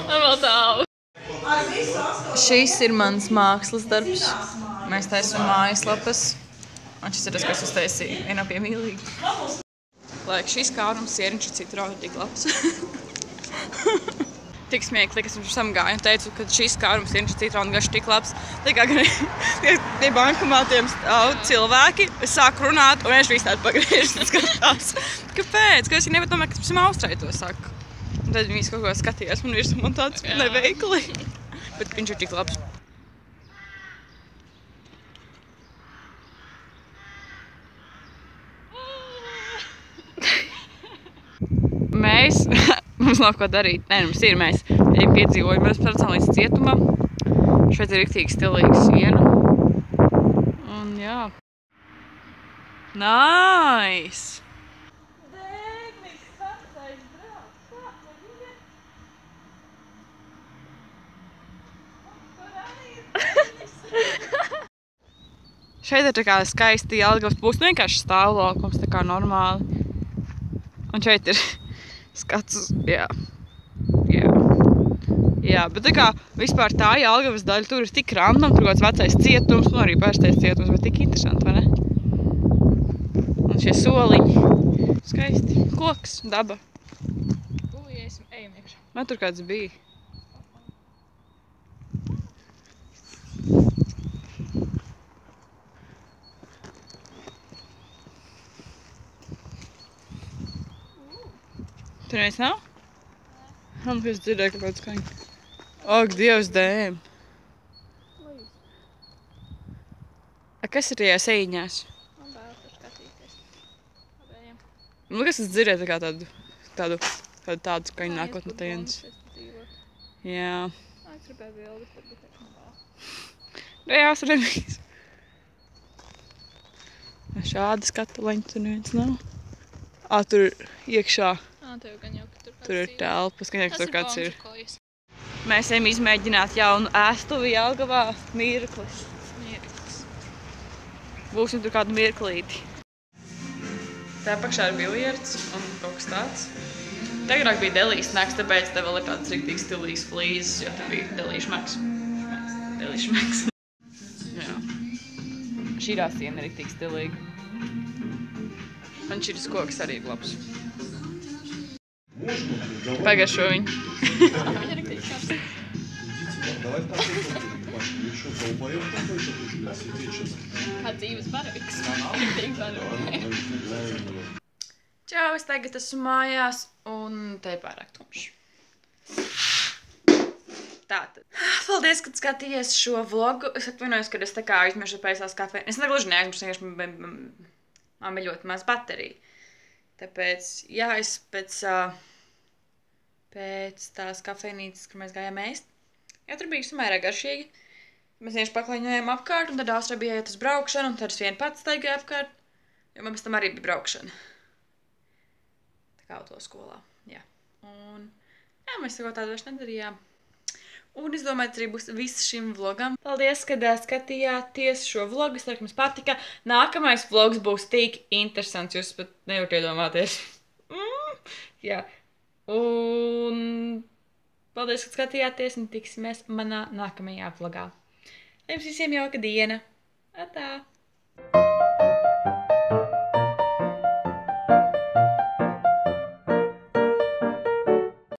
Vēl tālu. Šis ir mans mākslas darbs. Mēs taisam mājaslapas. Un šis ir tas, kas uztaisīja vienā pie mīlīgi. Lai šis kārums sieriņš ar citronu ir tik labs. Tik smieklīgi, ka es viņu samgāju un teicu, ka šis kārums sieriņš ar citronu garš tik labs. Tā kā pie bankomātiem stāv cilvēki, es sāku runāt un viņš viss tādu pagriežas un skatās. Kāpēc? Ka es viņu nevaru, ka esmu Austrāļu to saku. Un tad viņi kaut ko skatījās man virsmu un tāds neveikli. Bet viņš ir tik labs. Mums nav ko darīt. Nē, mums ir, mēs ejam piedzīvojam. Mēs braucam līdz cietumam. Šeit ir riktīgi stilīga siena. Un jā. Nice! Dēgnis, sastais brauc. Kāds ir? Šeit ir tā kā skaisti Jelgavas pūst. Vienkārši stāvlaukums, tā kā normāli. Un šeit ir skats, jā, bet tā kā vispār tā Jelgavas daļa, tur ir tik random, tur kāds vecais cietums, un arī pārstais cietums, bet tik interesanti, vai ne? Un šie soliņi, skaisti, koks, daba. Ejam iekšā. Man tur kāds bija. Tur neviens nav? Man es dzirdēju kaut kādu skaņu. Ak, Dievs, dēm! Kas ir tajās ejiņās? Man vēl tur skatīties. Labējiem. Kas es dzirdēju tā kā tādu skaņu nākot no tajienes. Jā. Es gribēju bildes, bet taču man vēl. Jā, es nebijis. Šāda skatuleņa tur neviens nav. Tur iekšā. Tur ir telpas, ka tur kāds ir. Mēs ejam izmēģināt jaunu ēstuvi Jelgavā. Mirklis. Būsim tur kādu mirklīti. Tā apakšā ir biljards un kaut kas tāds. Agrāk bija delijas snacks, tāpēc te vēl ir tāds riktīgi stilīgs flīzes, jo te bija delīšu maks. Delīšu maks. Jā. Šīrā siena ir riktīgi stilīga. Un šis koks arī ir labs. Pagaršo viņu. Viņa ir riktīgi karsta. Kā dzīves barīgs. Riktīgi barīgs. Čau, es tagad esmu mājās un te ir pārāk tumšs. Tātad. Paldies, kad skatījies šo vlogu. Es atvainojos, kad es tā kā aizmiršu pēc tās kafēnes. Es negluži neaizmiršu, man bija ļoti maz baterija. Tāpēc, jā, es pēc tās kafejnīcas, kur mēs gājām ēst. Jā, tur bija samērā garšīgi. Mēs vienkārši paklaiņojām apkārt, un tad Austrā bija iet uz braukšanu, un tad es vien pats staigāju apkārt, jo man pēc tam arī bija braukšana. Tā kā autoskolā, jā. Un, jā, mēs kaut tādu vairs nedarījām. Un es domāju, tas arī būs viss šim vlogam. Paldies, kad skatījāties šo vlogu. Es ceru, ka jums patika. Nākamais vlogs būs tik interesants, jūs pat nevarat iedomāties. Jā. Un paldies, ka skatījāties un tiksimies manā nākamajā vlogā. Jums visiem jauka diena. Atā!